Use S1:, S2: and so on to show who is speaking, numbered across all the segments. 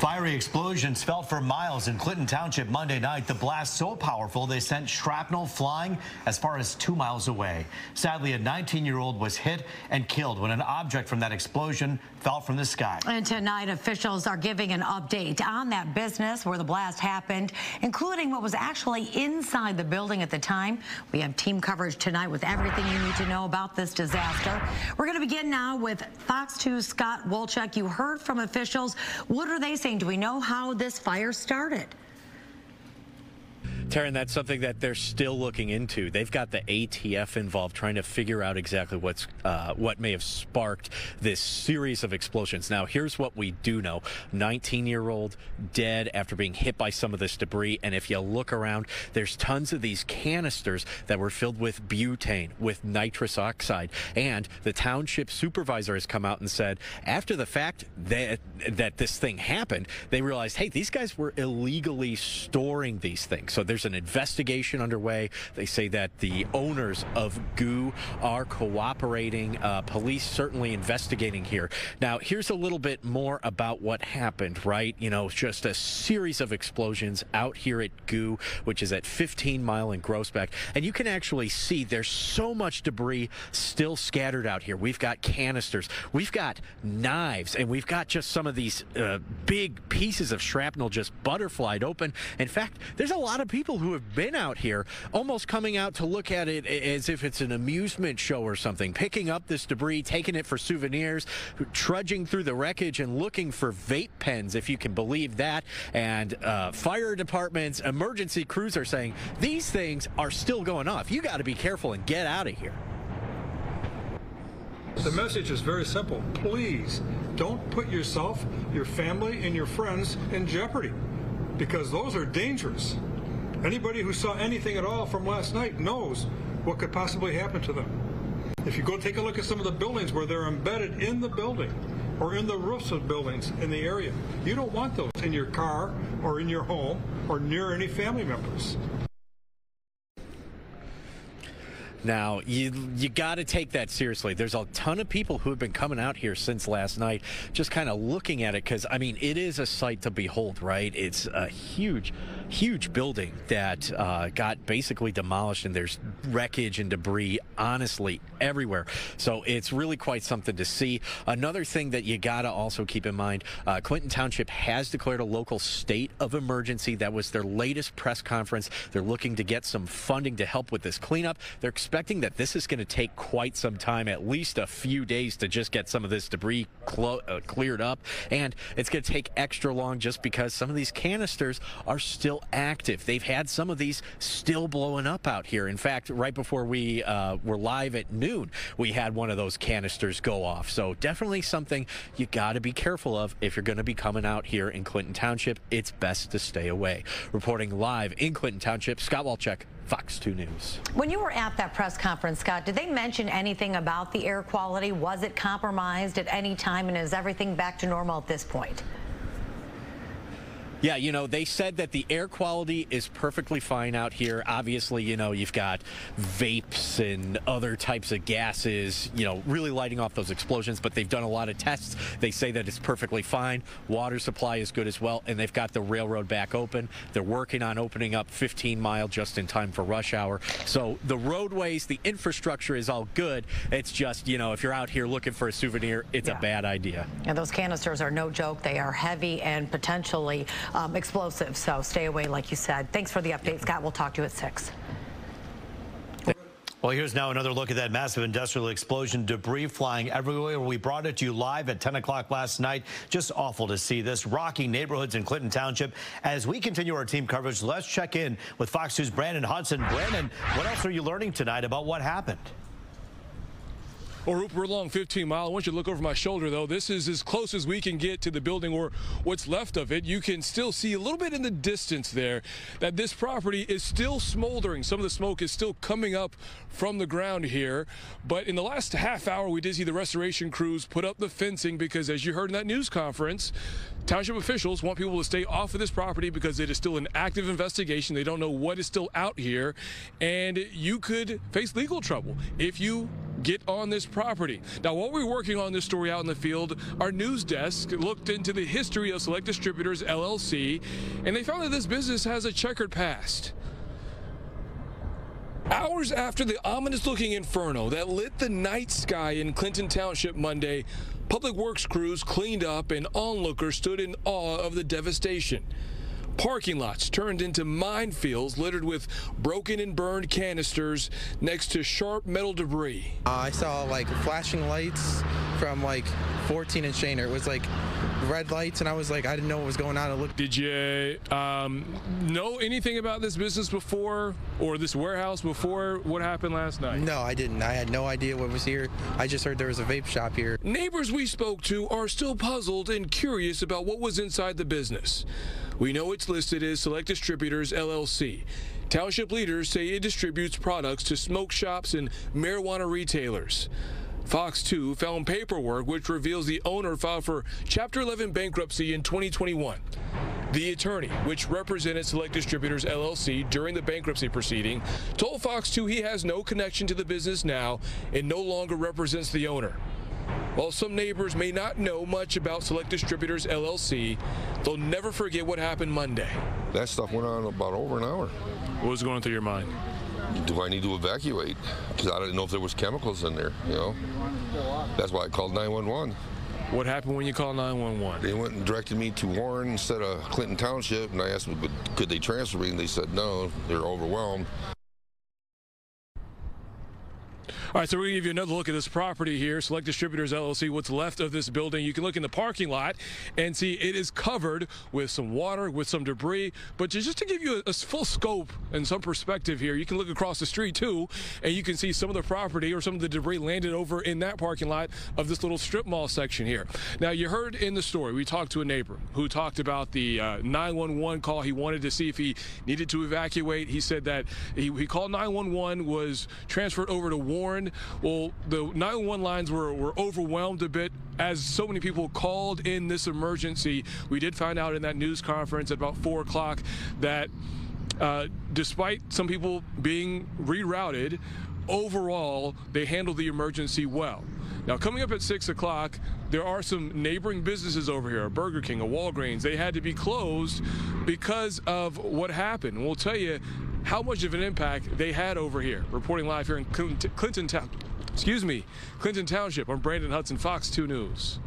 S1: Fiery explosions felt for miles in Clinton Township Monday night. The blast so powerful they sent shrapnel flying as far as 2 miles away. Sadly, a 19-year-old was hit and killed when an object from that explosion fell from the sky.
S2: And tonight, officials are giving an update on that business where the blast happened, including what was actually inside the building at the time. We have team coverage tonight with everything you need to know about this disaster. We're going to begin now with Fox 2's Scott Wolchuk. You heard from officials. What are they saying? Do we know how this fire started?
S3: Taryn, that's something that they're still looking into. They've got the ATF involved trying to figure out exactly what may have sparked this series of explosions. Now, here's what we do know. 19-year-old dead after being hit by some of this debris. And if you look around, there's tons of these canisters that were filled with butane, with nitrous oxide. And the township supervisor has come out and said, after the fact that this thing happened, they realized, hey, these guys were illegally storing these things. So there's an investigation underway. They say that the owners of GOO are cooperating. Police certainly investigating here. Now, here's a little bit more about what happened, right? You know, just a series of explosions out here at GOO, which is at 15 Mile in Groesbeck. And you can actually see there's so much debris still scattered out here. We've got canisters, we've got knives, and we've got just some of these big pieces of shrapnel just butterflied open. In fact, there's a lot of people who have been out here almost coming out to look at it as if it's an amusement show or something, picking up this debris, taking it for souvenirs, trudging through the wreckage and looking for vape pens, if you can believe that. And fire departments, emergency crews are saying these things are still going off. You got to be careful and get out of here.
S4: The message is very simple. Please don't put yourself, your family, and your friends in jeopardy, because those are dangerous. Anybody who saw anything at all from last night knows what could possibly happen to them. If you go take a look at some of the buildings where they're embedded in the building or in the roofs of buildings in the area, you don't want those in your car or in your home or near any family members.
S3: Now, you got to take that seriously. There's a ton of people who have been coming out here since last night, just kind of looking at it, because, I mean, it is a sight to behold, right? It's a huge building that got basically demolished, and there's wreckage and debris, honestly, everywhere. So it's really quite something to see. Another thing that you got to also keep in mind, Clinton Township has declared a local state of emergency. That was their latest press conference. They're looking to get some funding to help with this cleanup. They're expecting that this is going to take quite some time, at least a few days, to just get some of this debris cleared up. And it's going to take extra long just because some of these canisters are still active. They've had some of these still blowing up out here. In fact, right before we were live at noon, we had one of those canisters go off. So definitely something you got to be careful of if you're going to be coming out here in Clinton Township. It's best to stay away. Reporting live in Clinton Township, Scott Wolchuk, Fox 2 News.
S2: When you were at that press conference, Scott, did they mention anything about the air quality? Was it compromised at any time, and is everything back to normal at this point?
S3: Yeah, you know, they said that the air quality is perfectly fine out here. Obviously, you know, you've got vapes and other types of gases, you know, really lighting off those explosions, but they've done a lot of tests. They say that it's perfectly fine. Water supply is good as well, and they've got the railroad back open. They're working on opening up 15 Mile just in time for rush hour. So the roadways, the infrastructure is all good. It's just, you know, if you're out here looking for a souvenir, it's a bad idea.
S2: And those canisters are no joke. They are heavy and potentially explosive, so stay away, like you said. Thanks for the update, Scott. We'll talk to you at 6.
S1: Well, here's now another look at that massive industrial explosion, debris flying everywhere. We brought it to you live at 10 o'clock last night. Just awful to see this, rocking neighborhoods in Clinton Township. As we continue our team coverage, let's check in with Fox 2's Brandon Hudson. Brandon, what else are you learning tonight about what happened?
S5: Well, Roop, we're along 15 Mile. I want you to look over my shoulder, though. This is as close as we can get to the building, or what's left of it. You can still see a little bit in the distance there that this property is still smoldering. Some of the smoke is still coming up from the ground here. But in the last half hour, we did see the restoration crews put up the fencing because, as you heard in that news conference, township officials want people to stay off of this property because it is still an active investigation. They don't know what is still out here, and you could face legal trouble if you get on this property. Now, while we were working on this story out in the field, our news desk looked into the history of Select Distributors LLC, and they found that this business has a checkered past. Hours after the ominous-looking inferno that lit the night sky in Clinton Township Monday, public works crews cleaned up and onlookers stood in awe of the devastation. Parking lots turned into minefields littered with broken and burned canisters next to sharp metal debris.
S6: I saw like flashing lights from like 14 and Shaner. It was like red lights, and I was like, I didn't know what was going on.
S5: Did you know anything about this business before, or this warehouse before what happened last night?
S6: No, I didn't. I had no idea what was here. I just heard there was a vape shop here.
S5: Neighbors we spoke to are still puzzled and curious about what was inside the business. We know it's listed as Select Distributors LLC. Township leaders say it distributes products to smoke shops and marijuana retailers. Fox 2 found paperwork which reveals the owner filed for Chapter 11 bankruptcy in 2021. The attorney, which represented Select Distributors LLC during the bankruptcy proceeding, told Fox 2 he has no connection to the business now and no longer represents the owner. While some neighbors may not know much about Select Distributors LLC, they'll never forget what happened Monday.
S7: That stuff went on about over an hour.
S5: What was going through your mind?
S7: Do I need to evacuate? Because I didn't know if there was chemicals in there, you know. That's why I called 911.
S5: What happened when you called 911?
S7: They went and directed me to Warren instead of Clinton Township, and I asked them, could they transfer me, and they said no, they're overwhelmed.
S5: All right, so we're going to give you another look at this property here, Select Distributors LLC, what's left of this building. You can look in the parking lot and see it is covered with some water, with some debris. But just to give you a full scope and some perspective here, you can look across the street, too, and you can see some of the property or some of the debris landed over in that parking lot of this little strip mall section here. Now, you heard in the story, we talked to a neighbor who talked about the 911 call. He wanted to see if he needed to evacuate. He said that he called 911, was transferred over to Warren. Well, the 911 lines were overwhelmed a bit as so many people called in this emergency. We did find out in that news conference at about 4 o'clock that despite some people being rerouted, overall, they handled the emergency well. Now, coming up at 6 o'clock, there are some neighboring businesses over here, a Burger King, a Walgreens. They had to be closed because of what happened. We'll tell you how much of an impact they had over here. Reporting live here in Clinton Township. I'm Brandon Hudson, Fox 2 News.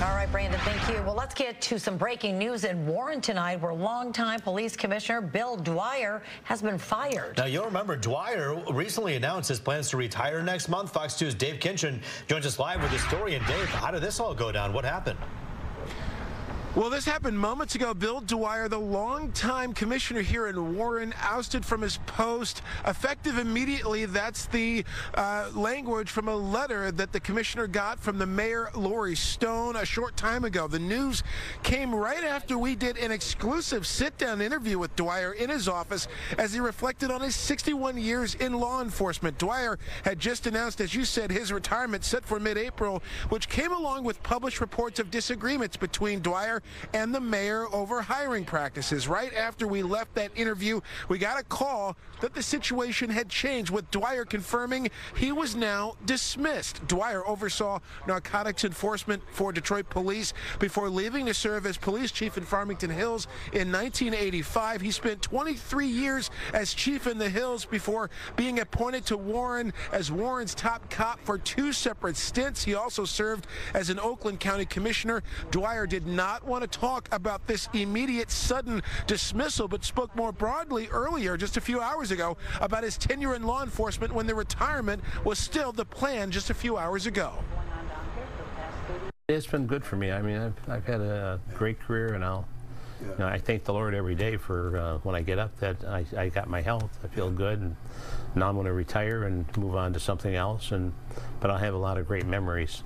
S2: All right, Brandon, thank you. Well, let's get to some breaking news in Warren tonight, where longtime police commissioner Bill Dwyer has been fired.
S1: Now, you'll remember Dwyer recently announced his plans to retire next month. Fox 2's Dave Kinchin joins us live with the story. And Dave, how did this all go down? What happened?
S8: Well, this happened moments ago. Bill Dwyer, the longtime commissioner here in Warren, ousted from his post, effective immediately. That's the language from a letter that the commissioner got from the mayor, Lori Stone, a short time ago. The news came right after we did an exclusive sit-down interview with Dwyer in his office as he reflected on his 61 years in law enforcement. Dwyer had just announced, as you said, his retirement set for mid-April, which came along with published reports of disagreements between Dwyer and the mayor over hiring practices. Right after we left that interview, we got a call that the situation had changed, with Dwyer confirming he was now dismissed. Dwyer oversaw narcotics enforcement for Detroit police before leaving to serve as police chief in Farmington Hills in 1985. He spent 23 years as chief in the Hills before being appointed to Warren as Warren's top cop for 2 separate stints. He also served as an Oakland County commissioner. Dwyer did not want to talk about this immediate sudden dismissal, but spoke more broadly earlier, just a few hours ago, about his tenure in law enforcement when the retirement was still the plan just a few hours ago.
S9: It's been good for me. I mean, I've had a great career, and I thank the Lord every day for when I get up that I got my health. I feel good, and now I'm going to retire and move on to something else. But I'll have a lot of great memories.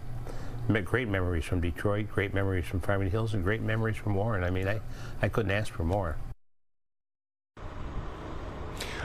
S9: Great memories from Detroit, great memories from Farmington Hills, and great memories from Warren. I mean, I couldn't ask for more.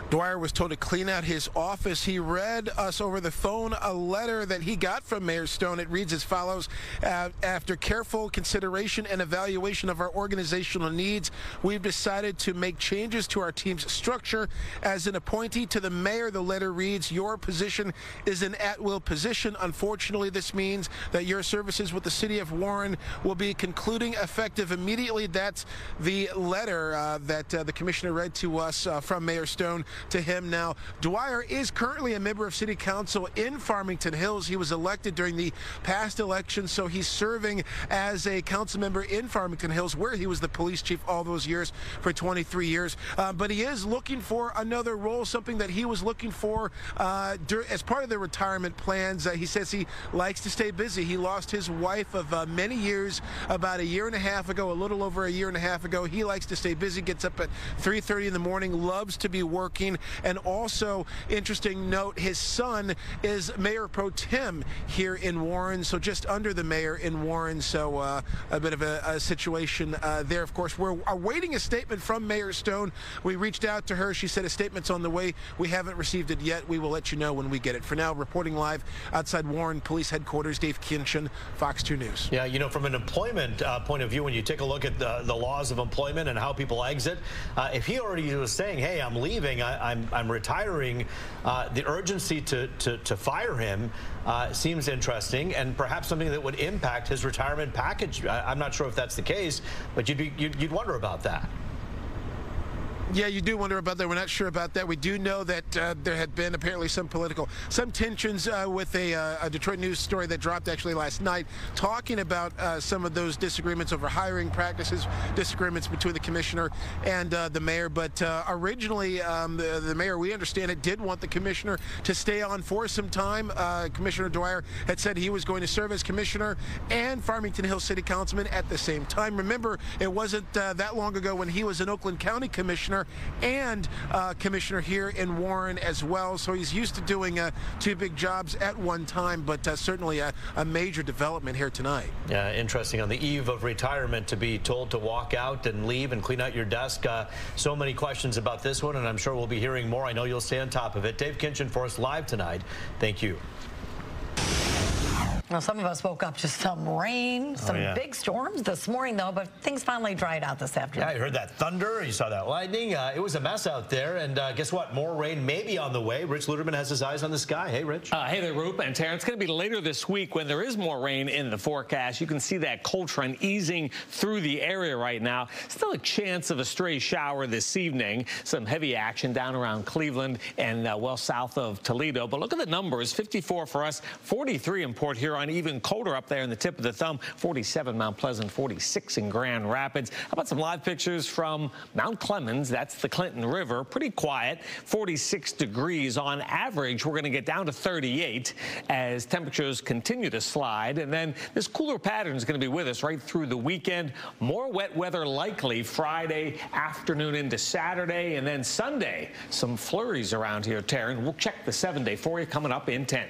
S8: Dwyer was told to clean out his office. He read us over the phone a letter that he got from Mayor Stone. It reads as follows: after careful consideration and evaluation of our organizational needs, we've decided to make changes to our team's structure. As an appointee to the mayor, the letter reads, your position is an at-will position. Unfortunately, this means that your services with the city of Warren will be concluding effective immediately. That's the letter that the commissioner read to us from Mayor Stone to him. Now, Dwyer is currently a member of City Council in Farmington Hills. He was elected during the past election, so he's serving as a council member in Farmington Hills, where he was the police chief all those years for 23 years. But he is looking for another role, something that he was looking for as part of the retirement plans. He says he likes to stay busy. He lost his wife of many years about a year and a half ago, a little over a year and a half ago. He likes to stay busy, gets up at 3:30 in the morning, loves to be working. And also, interesting note, his son is Mayor Pro Tem here in Warren, so just under the mayor in Warren. So a bit of a situation there. Of course, we're awaiting a statement from Mayor Stone. We reached out to her. She said a statement's on the way. We haven't received it yet. We will let you know when we get it. For now, reporting live outside Warren Police Headquarters, Dave Kinchin, Fox 2 News.
S1: Yeah, you know, from an employment point of view, when you take a look at the laws of employment and how people exit, if he already was saying, hey, I'm leaving, I'm retiring, the urgency to fire him seems interesting, and perhaps something that would impact his retirement package. I'm not sure if that's the case, but you'd wonder about that.
S8: Yeah, you do wonder about that. We're not sure about that. We do know that there had been apparently some tensions with a Detroit News story that dropped actually last night, talking about some of those disagreements over hiring practices, disagreements between the commissioner and the mayor. But originally, the mayor, we understand it, did want the commissioner to stay on for some time. Commissioner Dwyer had said he was going to serve as commissioner and Farmington Hills City Councilman at the same time. Remember, it wasn't that long ago when he was an Oakland County commissioner and commissioner here in Warren as well. So he's used to doing two big jobs at one time, but certainly a major development here tonight.
S1: Yeah, interesting. On the eve of retirement, to be told to walk out and leave and clean out your desk. So many questions about this one, and I'm sure we'll be hearing more. I know you'll stay on top of it. Dave Kinchin for us live tonight. Thank you.
S2: Well, some of us woke up to some rain, some big storms this morning, though, but things finally dried out this afternoon.
S1: Yeah, you heard that thunder, you saw that lightning. It was a mess out there, and guess what? More rain may be on the way. Rich Luderman has his eyes on the sky. Hey, Rich.
S10: Hey there, Roop and Taryn. It's going to be later this week when there is more rain in the forecast. You can see that cold trend easing through the area right now. Still a chance of a stray shower this evening. Some heavy action down around Cleveland and well south of Toledo. But look at the numbers. 54 for us, 43 in Port Huron. Even colder up there in the tip of the thumb, 47 Mount Pleasant, 46 in Grand Rapids. How about some live pictures from Mount Clemens? That's the Clinton River. Pretty quiet, 46 degrees on average. We're going to get down to 38 as temperatures continue to slide. And then this cooler pattern is going to be with us right through the weekend. More wet weather likely Friday afternoon into Saturday, and then Sunday, some flurries around here, Taryn. We'll check the 7-day for you coming up in 10.